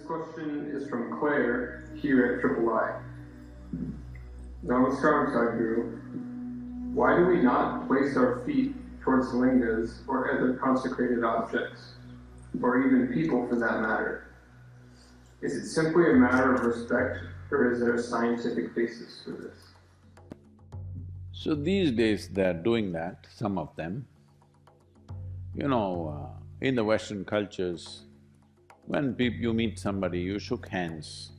question is from Claire here at Triple I. Namaskar, Sadhguru. Why do we not place our feet towards lingas or other consecrated objects, or even people for that matter? Is it simply a matter of respect, or is there a scientific basis for this? So these days they're doing that, some of them. In the Western cultures, when you meet somebody, you shook hands.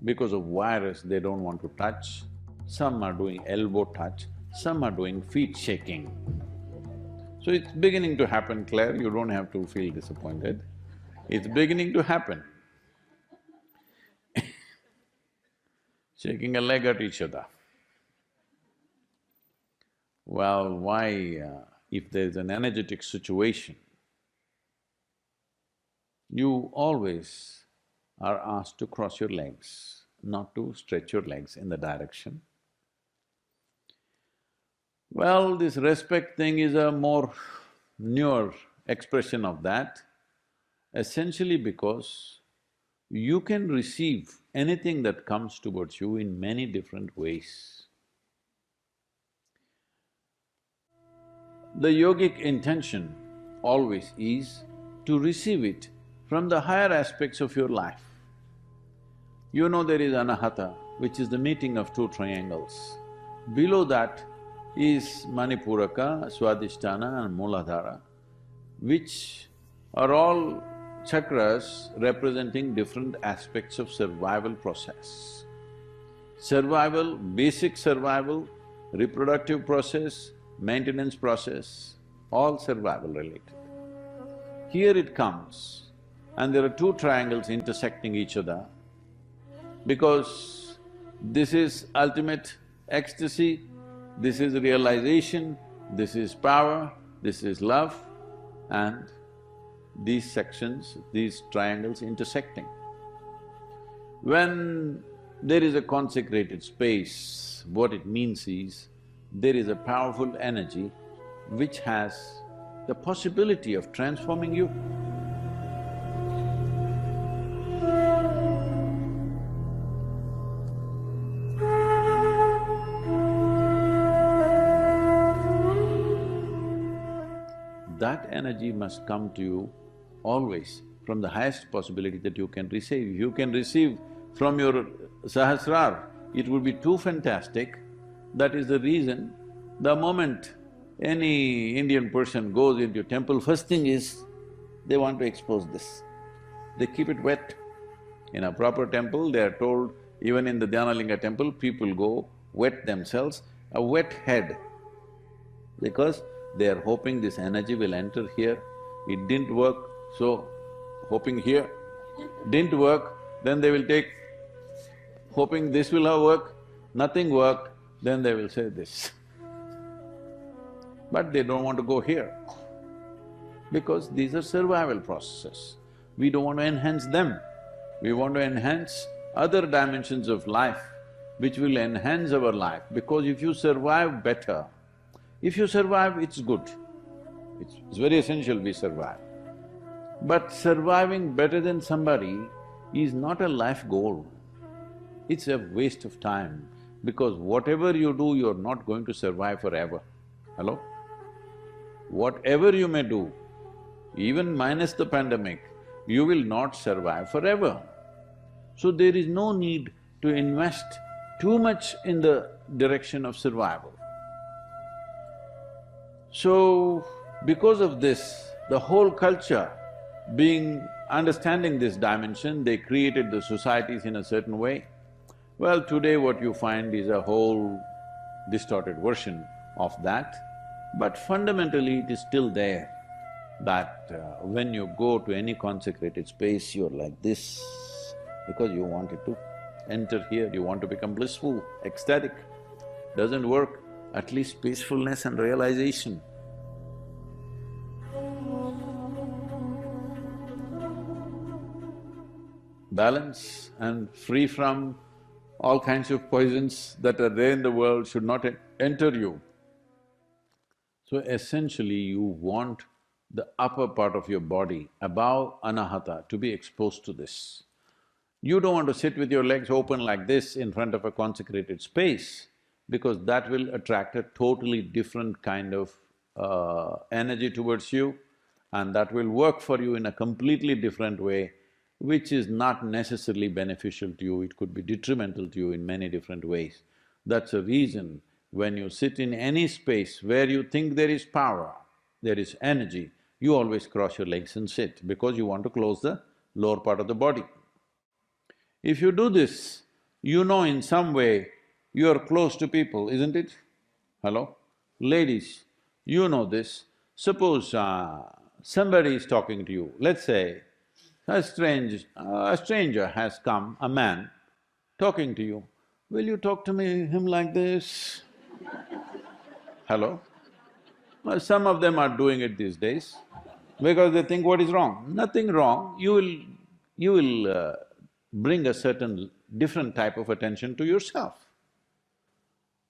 Because of virus, they don't want to touch. Some are doing elbow touch, some are doing feet shaking. So it's beginning to happen, Claire, you don't have to feel disappointed. It's beginning to happen. Shaking a leg at each other. Well, why, if there's an energetic situation, you always are asked to cross your legs, not to stretch your legs in the direction. Well, this respect thing is a more newer expression of that, essentially because you can receive anything that comes towards you in many different ways. The yogic intention always is to receive it from the higher aspects of your life. You know there is anahata, which is the meeting of two triangles. Below that is manipuraka, swadhisthana and muladhara, which are all chakras representing different aspects of survival process. Survival, basic survival, reproductive process, maintenance process, all survival related. Here it comes, and there are two triangles intersecting each other, because this is ultimate ecstasy, this is realization, this is power, this is love, and these sections, these triangles intersecting. When there is a consecrated space, what it means is, there is a powerful energy which has the possibility of transforming you. That energy must come to you always from the highest possibility that you can receive. You can receive from your sahasrar, it would be too fantastic. That is the reason, the moment any Indian person goes into a temple, first thing is, they want to expose this. They keep it wet. In a proper temple, they are told, even in the Dhyanalinga temple, people go wet themselves, a wet head, because they are hoping this energy will enter here. It didn't work, so hoping here. Didn't work, then they will take, hoping this will have worked, nothing worked, then they will say this. But they don't want to go here, because these are survival processes. We don't want to enhance them. We want to enhance other dimensions of life which will enhance our life, because if you survive better, if you survive, it's good. It's very essential we survive. But surviving better than somebody is not a life goal. It's a waste of time, because whatever you do, you're not going to survive forever. Hello? Whatever you may do, even minus the pandemic, you will not survive forever. So there is no need to invest too much in the direction of survival. So, because of this, the whole culture understanding this dimension, they created the societies in a certain way. Well, today what you find is a whole distorted version of that, but fundamentally it is still there, that when you go to any consecrated space, you're like this, because you wanted to enter here, you want to become blissful, ecstatic. Doesn't work, at least peacefulness and realization. Balance and free from all kinds of poisons that are there in the world should not enter you. So essentially you want the upper part of your body, above anahata, to be exposed to this. You don't want to sit with your legs open like this in front of a consecrated space, because that will attract a totally different kind of energy towards you, and that will work for you in a completely different way, which is not necessarily beneficial to you, it could be detrimental to you in many different ways. That's a reason when you sit in any space where you think there is power, there is energy, you always cross your legs and sit because you want to close the lower part of the body. If you do this, you know in some way you are close to people, isn't it? Hello? Ladies, you know this. Suppose somebody is talking to you, let's say a stranger has come, a man, talking to you. Will you talk to him like this? Hello? Well, some of them are doing it these days because they think what is wrong? Nothing wrong, you will bring a certain different type of attention to yourself.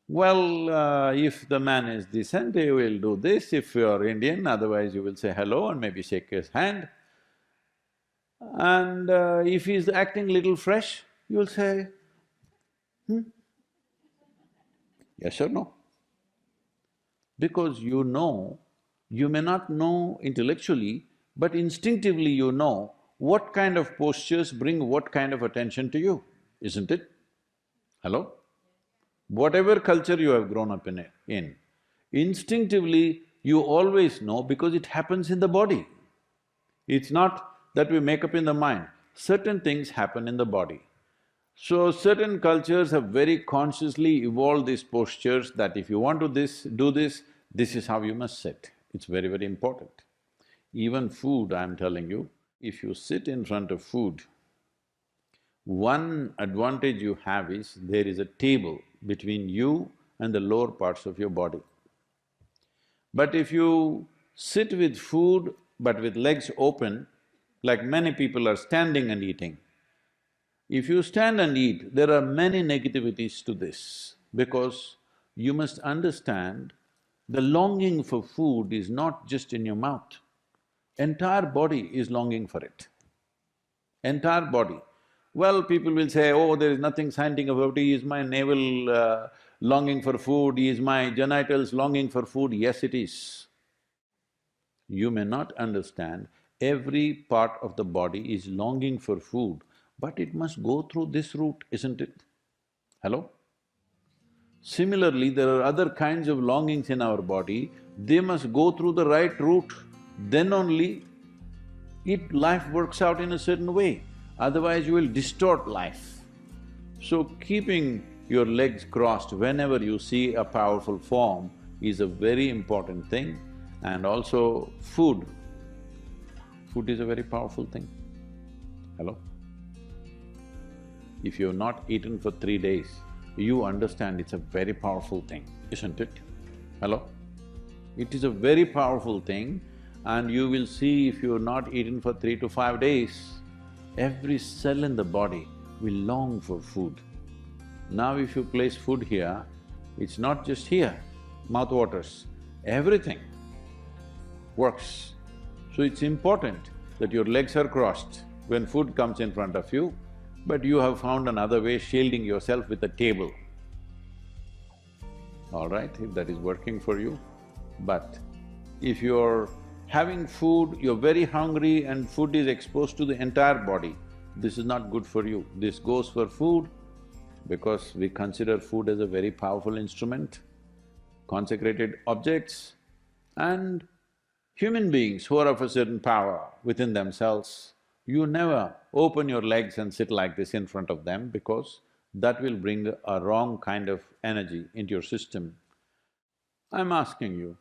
Well, if the man is decent, he will do this, if you are Indian, otherwise you will say hello and maybe shake his hand. And if he's acting little fresh, you'll say, yes or no? Because you know, you may not know intellectually, but instinctively you know what kind of postures bring what kind of attention to you, isn't it? Hello? Whatever culture you have grown up in, instinctively you always know because it happens in the body. It's not that we make up in the mind, certain things happen in the body. So certain cultures have very consciously evolved these postures that if you want to do this is how you must sit. It's very, very important. Even food, I'm telling you, if you sit in front of food, one advantage you have is there is a table between you and the lower parts of your body. But if you sit with food but with legs open, like many people are standing and eating, if you stand and eat, there are many negativities to this, because you must understand the longing for food is not just in your mouth, entire body is longing for it. Entire body. Well, people will say, oh, there is nothing scientific about it, is my navel longing for food, is my genitals longing for food? Yes, it is. You may not understand, every part of the body is longing for food, but it must go through this route, isn't it? Hello? Similarly, there are other kinds of longings in our body, they must go through the right route, then only life works out in a certain way, otherwise you will distort life. So keeping your legs crossed whenever you see a powerful form is a very important thing. And also food. Food is a very powerful thing. Hello? If you've not eaten for 3 days, you understand it's a very powerful thing, isn't it? Hello? It is a very powerful thing, and you will see if you've not eaten for 3 to 5 days, every cell in the body will long for food. Now if you place food here, it's not just here, mouth waters, everything works. So it's important that your legs are crossed when food comes in front of you, but you have found another way, shielding yourself with a table. All right, if that is working for you. But if you're having food, you're very hungry and food is exposed to the entire body, this is not good for you. This goes for food because we consider food as a very powerful instrument, consecrated objects, and human beings who are of a certain power within themselves, you never open your legs and sit like this in front of them because that will bring a wrong kind of energy into your system. I'm asking you,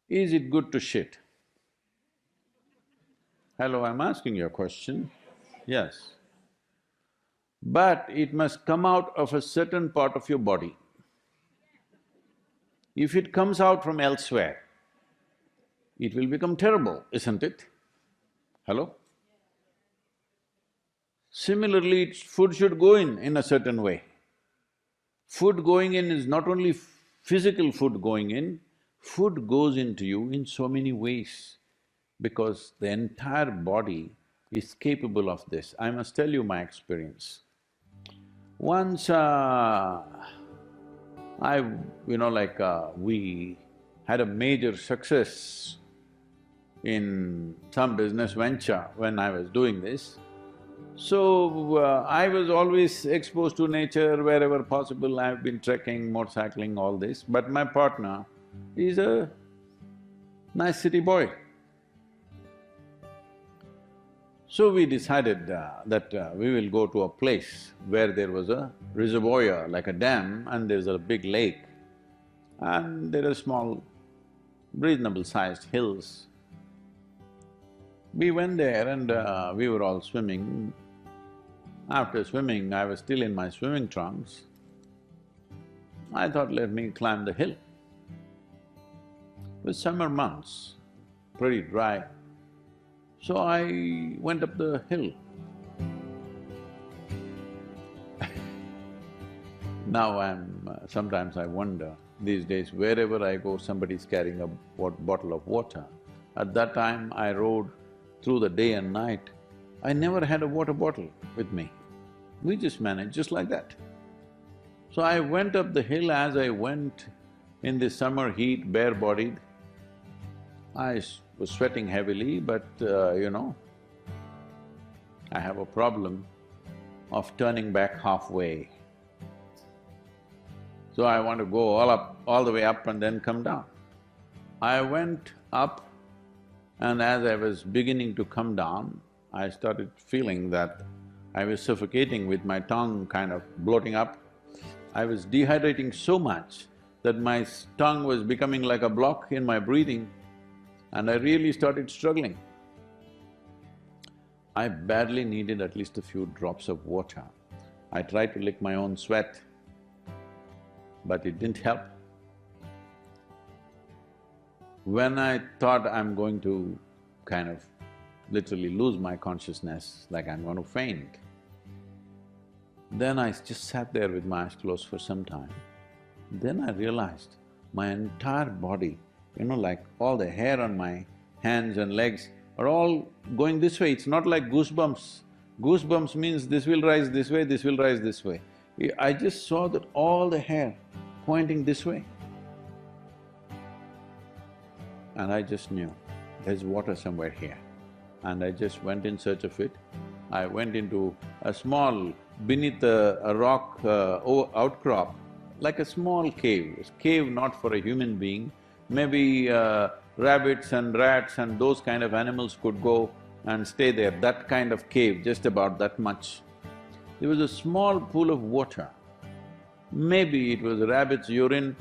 is it good to shit? Hello, I'm asking you a question. Yes. But it must come out of a certain part of your body. If it comes out from elsewhere, it will become terrible, isn't it? Hello? Similarly, food should go in a certain way. Food going in is not only physical food going in, food goes into you in so many ways, because the entire body is capable of this. I must tell you my experience. Once we had a major success in some business venture when I was doing this. So, I was always exposed to nature wherever possible. I've been trekking, motorcycling, all this, but my partner is a nice city boy. So we decided that we will go to a place where there was a reservoir, like a dam, and there's a big lake, and there are small, reasonable-sized hills. We went there and we were all swimming. After swimming, I was still in my swimming trunks. I thought, let me climb the hill. It was summer months, pretty dry. So I went up the hill. Now sometimes I wonder, these days wherever I go, somebody's carrying a bottle of water. At that time, I rode through the day and night. I never had a water bottle with me. We just managed just like that. So I went up the hill. As I went in the summer heat, bare-bodied, I was sweating heavily, but I have a problem of turning back halfway. So I want to go all the way up and then come down. I went up, and as I was beginning to come down, I started feeling that I was suffocating with my tongue kind of bloating up. I was dehydrating so much that my tongue was becoming like a block in my breathing, and I really started struggling. I badly needed at least a few drops of water. I tried to lick my own sweat, but it didn't help. When I thought I'm going to kind of literally lose my consciousness, like I'm going to faint, then I just sat there with my eyes closed for some time. Then I realized my entire body, like all the hair on my hands and legs are all going this way. It's not like goosebumps. Goosebumps means this will rise this way, this will rise this way. I just saw that all the hair pointing this way. And I just knew, there's water somewhere here. And I just went in search of it. I went into a small, beneath a rock outcrop, like a small cave. A cave not for a human being. Maybe rabbits and rats and those kind of animals could go and stay there, that kind of cave, just about that much. There was a small pool of water. Maybe it was rabbit's urine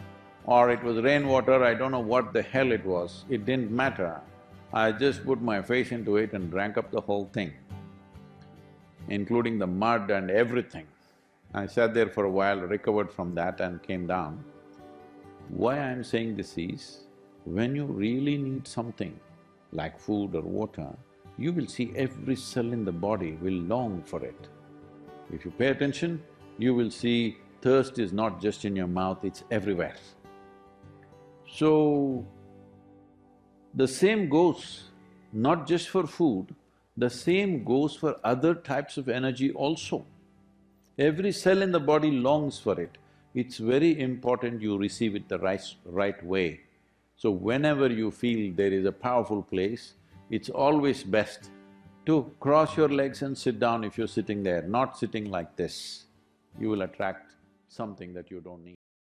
or it was rainwater, I don't know what the hell it was, it didn't matter. I just put my face into it and drank up the whole thing, including the mud and everything. I sat there for a while, recovered from that and came down. Why I'm saying this is, when you really need something like food or water, you will see every cell in the body will long for it. If you pay attention, you will see thirst is not just in your mouth, it's everywhere. So, the same goes not just for food, the same goes for other types of energy also. Every cell in the body longs for it. It's very important you receive it the right way. So whenever you feel there is a powerful place, it's always best to cross your legs and sit down if you're sitting there, not sitting like this. You will attract something that you don't need.